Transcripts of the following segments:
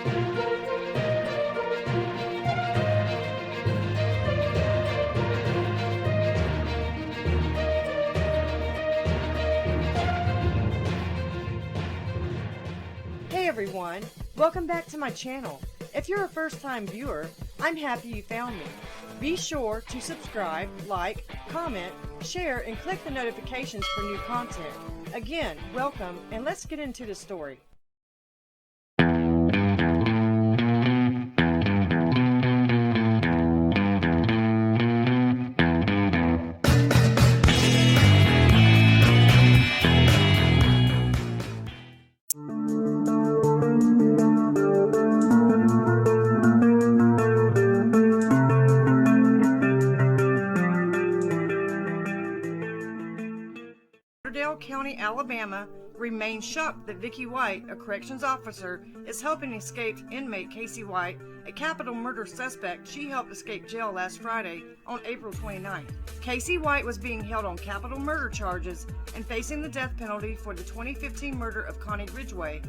Hey everyone, welcome back to my channel. If you're a first-time viewer, I'm happy you found me. Be sure to subscribe, like, comment, share, and click the notifications for new content. Again, welcome, and let's get into the story. Lauderdale County, Alabama remains shocked that Vicki White, a corrections officer, is helping escaped inmate Casey White, a capital murder suspect she helped escape jail last Friday on April 29th. Casey White was being held on capital murder charges and facing the death penalty for the 2015 murder of Connie Ridgway.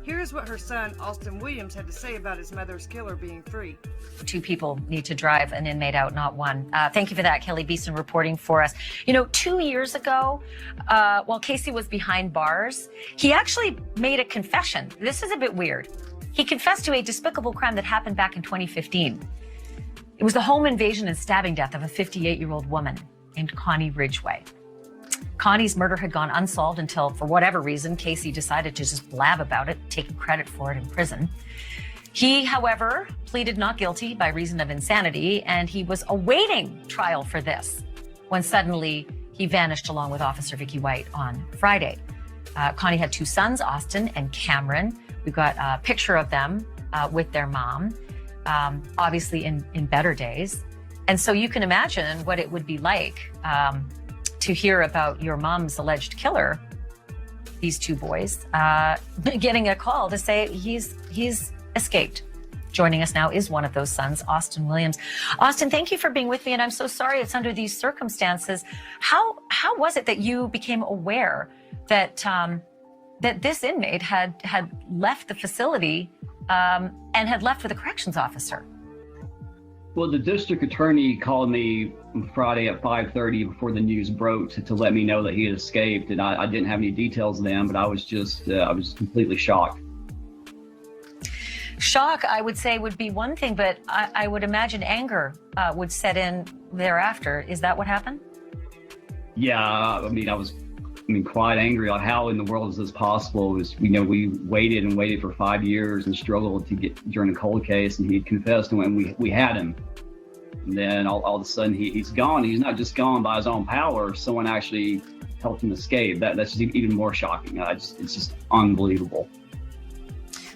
Here's what her son, Austin Williams, had to say about his mother's killer being free. 2 people need to drive an inmate out, not one. Thank you for that, Kelly Beeson, reporting for us. You know, 2 years ago, while Casey was behind bars, he actually made a confession. This is a bit weird. He confessed to a despicable crime that happened back in 2015. It was the home invasion and stabbing death of a 58-year-old woman named Connie Ridgway. Connie's murder had gone unsolved until, for whatever reason, Casey decided to just blab about it, taking credit for it in prison. He, however, pleaded not guilty by reason of insanity, and he was awaiting trial for this when suddenly he vanished along with Officer Vicki White on Friday. Connie had 2 sons, Austin and Cameron. We've got a picture of them with their mom, obviously in better days. And so you can imagine what it would be like to hear about your mom's alleged killer, these 2 boys, getting a call to say he's escaped. Joining us now is one of those sons, Austin Williams. Austin, thank you for being with me, and I'm so sorry it's under these circumstances. How was it that you became aware that that this inmate had left the facility and had left with a corrections officer? Well, the district attorney called me Friday at 5:30 before the news broke to let me know that he had escaped, and I didn't have any details then, but I was just I was completely shocked. Shock, I would say, would be one thing, but I would imagine anger would set in thereafter. Is that what happened? Yeah, I was quite angry. Like, how in the world is this possible? It was, we waited and waited for 5 years and struggled to get during a cold case, and he had confessed, and we had him. And then all of a sudden he's gone. He's not just gone by his own power. Someone actually helped him escape. That's just even more shocking. It's just unbelievable.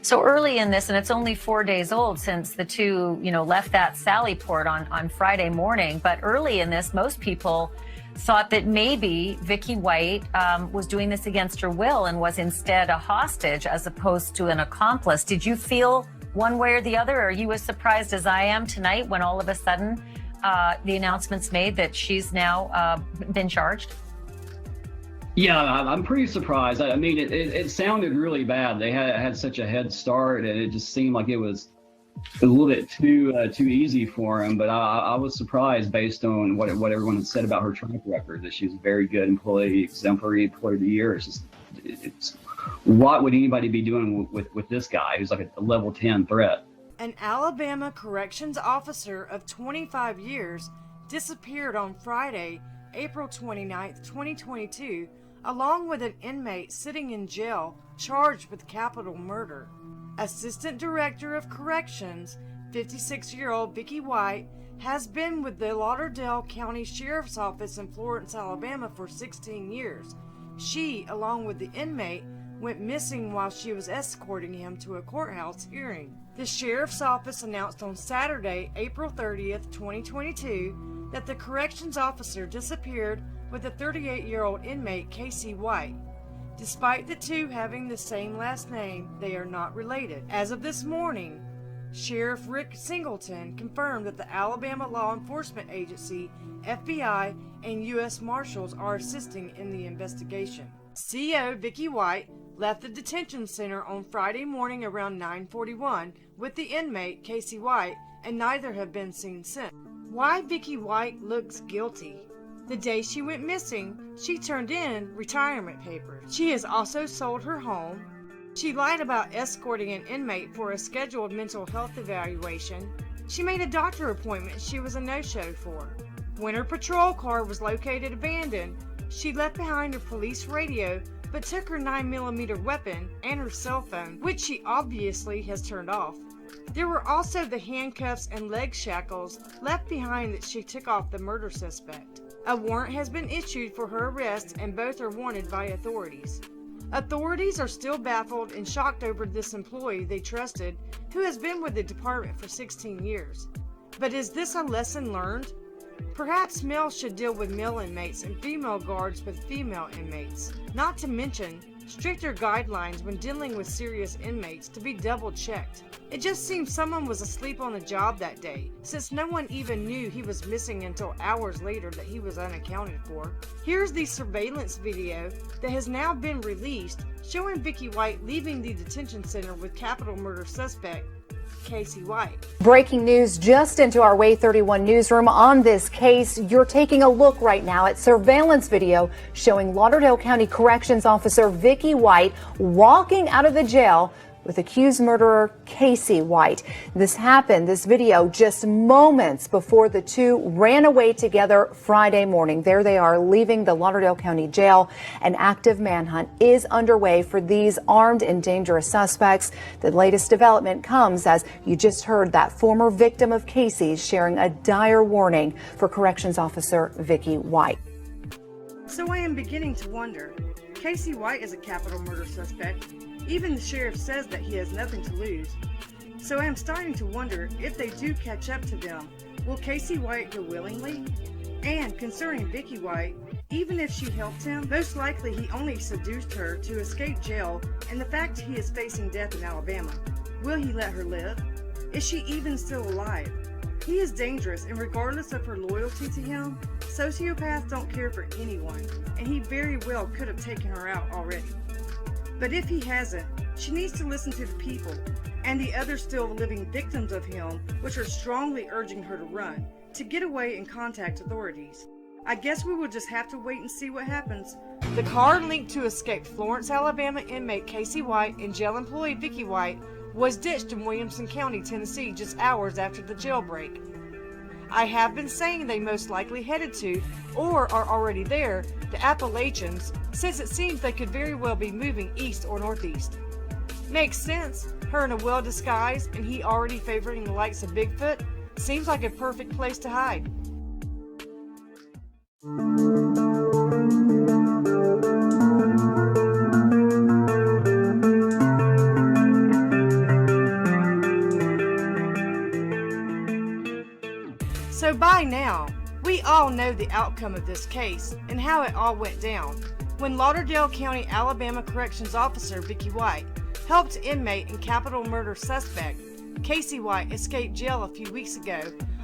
So early in this, and it's only 4 days old since the 2, left that Sally Port on Friday morning. But early in this, most people thought that maybe Vicki White was doing this against her will and was instead a hostage as opposed to an accomplice. Did you feel one way or the other? Are you as surprised as I am tonight when all of a sudden the announcement's made that she's now been charged? Yeah, I'm pretty surprised. It sounded really bad. They had such a head start, and it just seemed like it was a little bit too easy for him. But I was surprised based on what everyone had said about her track record, that she's a very good employee, exemplary employee of the year. It's what would anybody be doing with this guy who's like a level 10 threat? An Alabama corrections officer of 25 years disappeared on Friday, April 29th, 2022, along with an inmate sitting in jail charged with capital murder. Assistant Director of Corrections, 56-year-old Vicki White, has been with the Lauderdale County Sheriff's Office in Florence, Alabama for 16 years. She, along with the inmate, went missing while she was escorting him to a courthouse hearing. The Sheriff's Office announced on Saturday, April 30th, 2022, that the corrections officer disappeared with a 38-year-old inmate, Casey White. Despite the 2 having the same last name, they are not related. As of this morning, Sheriff Rick Singleton confirmed that the Alabama Law Enforcement Agency, FBI, and U.S. Marshals are assisting in the investigation. CO Vicki White left the detention center on Friday morning around 9:41 with the inmate, Casey White, and neither have been seen since. Why Vicki White looks guilty. The day she went missing, she turned in retirement papers. She has also sold her home. She lied about escorting an inmate for a scheduled mental health evaluation. She made a doctor appointment she was a no-show for. When her patrol car was located abandoned, she left behind her police radio but took her 9mm weapon and her cell phone, which she obviously has turned off. There were also the handcuffs and leg shackles left behind that she took off the murder suspect. A warrant has been issued for her arrest and both are wanted by authorities. Authorities are still baffled and shocked over this employee they trusted who has been with the department for 16 years. But is this a lesson learned? Perhaps males should deal with male inmates and female guards with female inmates. Not to mention, stricter guidelines when dealing with serious inmates to be double-checked. It just seems someone was asleep on the job that day, since no one even knew he was missing until hours later that he was unaccounted for. Here's the surveillance video that has now been released showing Vicki White leaving the detention center with capital murder suspect Casey White. Breaking news just into our Way 31 newsroom on this case. You're taking a look right now at surveillance video showing Lauderdale County Corrections Officer Vicki White walking out of the jail with accused murderer Casey White. This video, just moments before the two ran away together Friday morning. There they are, leaving the Lauderdale County Jail. An active manhunt is underway for these armed and dangerous suspects. The latest development comes as you just heard that former victim of Casey's sharing a dire warning for Corrections Officer Vicki White. So I am beginning to wonder. Casey White is a capital murder suspect. Even the sheriff says that he has nothing to lose. So I am starting to wonder if they do catch up to them, will Casey White go willingly? And concerning Vicki White, even if she helped him, most likely he only seduced her to escape jail and the fact he is facing death in Alabama. Will he let her live? Is she even still alive? He is dangerous, and regardless of her loyalty to him, sociopaths don't care for anyone, and he very well could have taken her out already. But if he hasn't, she needs to listen to the people and the other still living victims of him, which are strongly urging her to run, to get away and contact authorities. I guess we will just have to wait and see what happens. The car linked to escaped Florence, Alabama inmate Casey White and jail employee Vicki White was ditched in Williamson County, Tennessee just hours after the jailbreak. I have been saying they most likely headed to, or are already there, the Appalachians, since it seems they could very well be moving east or northeast. Makes sense. Her in a well disguised and he already favoring the likes of Bigfoot. Seems like a perfect place to hide. So by now, we all know the outcome of this case and how it all went down when Lauderdale County Alabama Corrections Officer Vicki White helped inmate and capital murder suspect Casey White escape jail a few weeks ago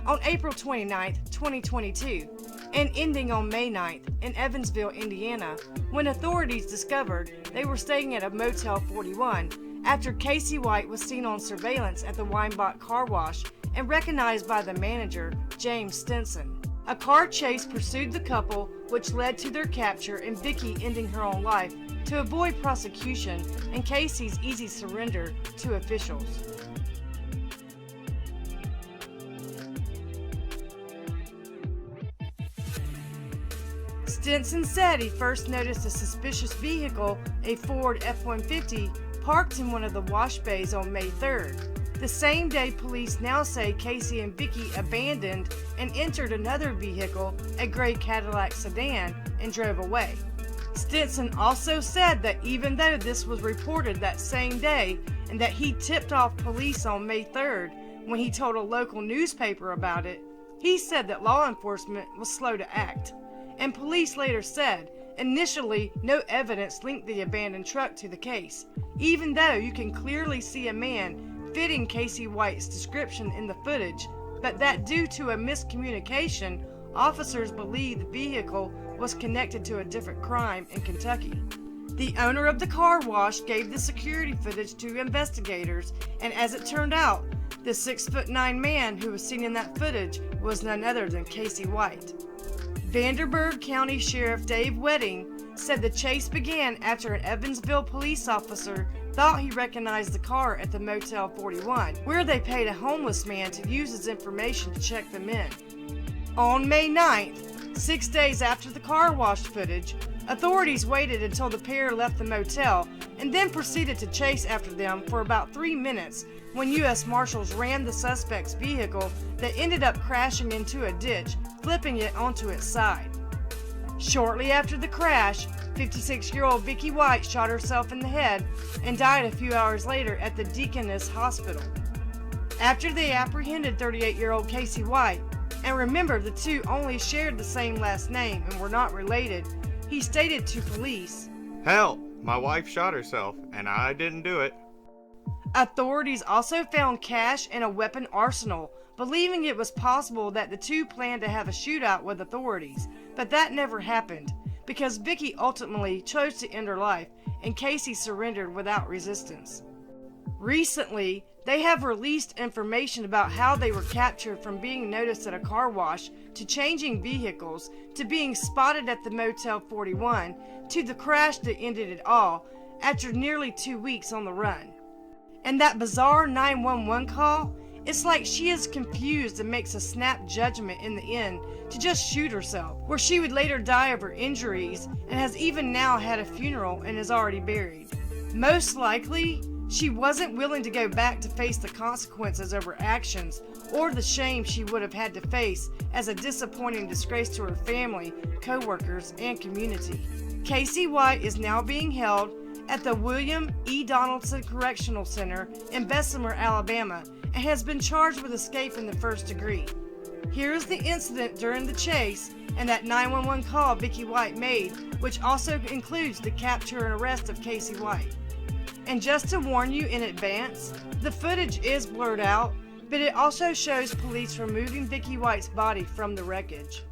on April 29, 2022, and ending on May 9th in Evansville, Indiana, when authorities discovered they were staying at a Motel 41 after Casey White was seen on surveillance at the Weinbach car wash and recognized by the manager, James Stinson. A car chase pursued the couple, which led to their capture and Vicki ending her own life to avoid prosecution and Casey's easy surrender to officials. Stinson said he first noticed a suspicious vehicle, a Ford F-150, parked in one of the wash bays on May 3rd. The same day, police now say Casey and Vicki abandoned and entered another vehicle, a gray Cadillac sedan, and drove away. Stinson also said that even though this was reported that same day and that he tipped off police on May 3rd when he told a local newspaper about it, he said that law enforcement was slow to act. And police later said, initially, no evidence linked the abandoned truck to the case, even though you can clearly see a man fitting Casey White's description in the footage, but that due to a miscommunication, officers believe the vehicle was connected to a different crime in Kentucky. The owner of the car wash gave the security footage to investigators, and as it turned out, the 6'9" man who was seen in that footage was none other than Casey White. Vanderburgh County Sheriff Dave Wedding said the chase began after an Evansville police officer thought he recognized the car at the Motel 41, where they paid a homeless man to use his information to check them in. On May 9th, 6 days after the car wash footage, authorities waited until the pair left the motel and then proceeded to chase after them for about 3 minutes when U.S. Marshals ran the suspect's vehicle that ended up crashing into a ditch, flipping it onto its side. Shortly after the crash, 56-year-old Vicki White shot herself in the head and died a few hours later at the Deaconess Hospital. After they apprehended 38-year-old Casey White, and remember the two only shared the same last name and were not related, he stated to police, "Help! My wife shot herself, and I didn't do it." Authorities also found cash and a weapon arsenal, believing it was possible that the two planned to have a shootout with authorities, but that never happened because Vicky ultimately chose to end her life and Casey surrendered without resistance. Recently, they have released information about how they were captured from being noticed at a car wash, to changing vehicles, to being spotted at the Motel 41, to the crash that ended it all after nearly 2 weeks on the run. And that bizarre 911 call, it's like she is confused and makes a snap judgment in the end to just shoot herself, where she would later die of her injuries and has even now had a funeral and is already buried. Most likely, she wasn't willing to go back to face the consequences of her actions or the shame she would have had to face as a disappointing disgrace to her family, co-workers, and community. Casey White is now being held at the William E. Donaldson Correctional Center in Bessemer, Alabama, and has been charged with escape in the first degree. Here is the incident during the chase and that 911 call Vicki White made, which also includes the capture and arrest of Casey White. And just to warn you in advance, the footage is blurred out, but it also shows police removing Vicki White's body from the wreckage.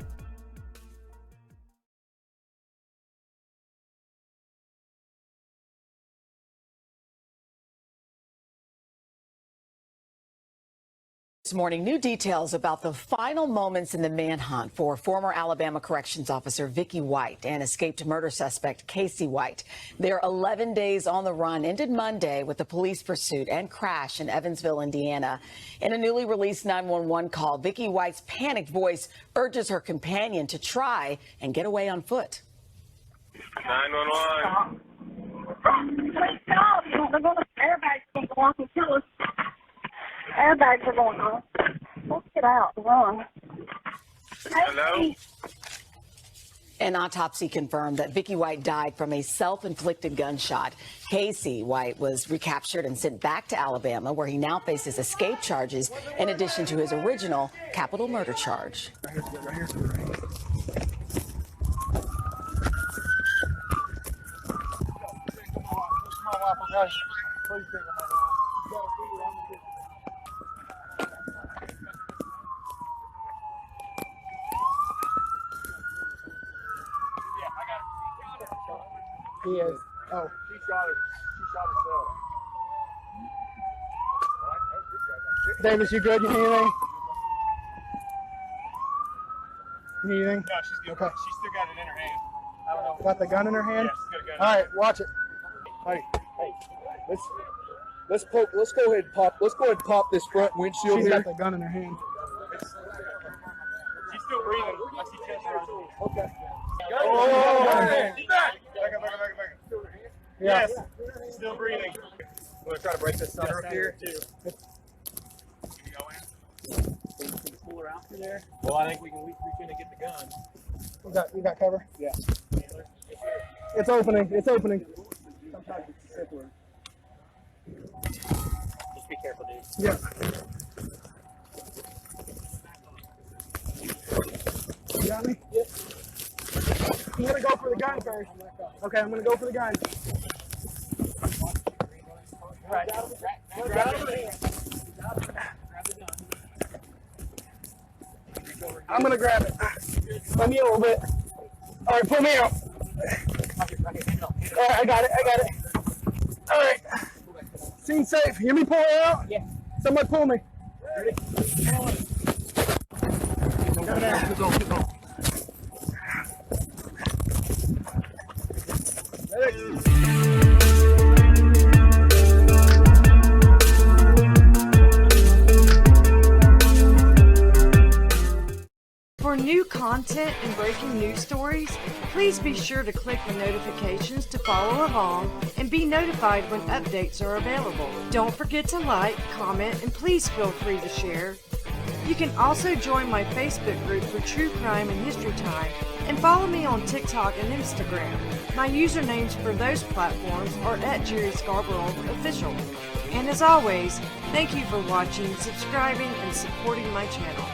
This morning, new details about the final moments in the manhunt for former Alabama corrections officer Vicki White and escaped murder suspect Casey White. Their 11 days on the run ended Monday with a police pursuit and crash in Evansville, Indiana. In a newly released 911 call, Vicki White's panicked voice urges her companion to try and get away on foot. 911. Please stop. Everybody's going to walk and kill us. Airbags are going on. Let's get out and run. Hello? An autopsy confirmed that Vicki White died from a self-inflicted gunshot. Casey White was recaptured and sent back to Alabama, where he now faces escape charges in addition to his original capital murder charge. He is. Oh. She shot herself. Davis, you good? You need anything? You need anything? No, she's good. Okay. She's still got it in her hand. I don't know. Got the gun in her hand? Yeah, she's got a gun. All right, watch it. Hey, let's go ahead and pop this front windshield here. She's got the gun in her hand. She's still breathing. I see chest rising. Okay. Back. Yeah. Yes. She's still breathing. I'm going to try to break this center up here. Pull her out through there. Well, I think we can reach in and get the gun. You got cover? Yeah. It's opening. Sometimes it's simpler. Just be careful, dude. Yeah. You got me? Yep. I'm gonna go for the gun first. Okay, I'm gonna go for the gun. Right. I'm gonna grab it. Let me a little bit. All right, pull me out. All right, I got it. All right. Scene safe. Hear me pull her out? Yeah. Somebody pull me. Ready? Come on. Keep going. For new content and breaking news stories, please be sure to click the notifications to follow along and be notified when updates are available. Don't forget to like, comment, and please feel free to share. You can also join my Facebook group for True Crime and History Time and follow me on TikTok and Instagram. My usernames for those platforms are @Jeri Scarborough Official. And as always, thank you for watching, subscribing, and supporting my channel.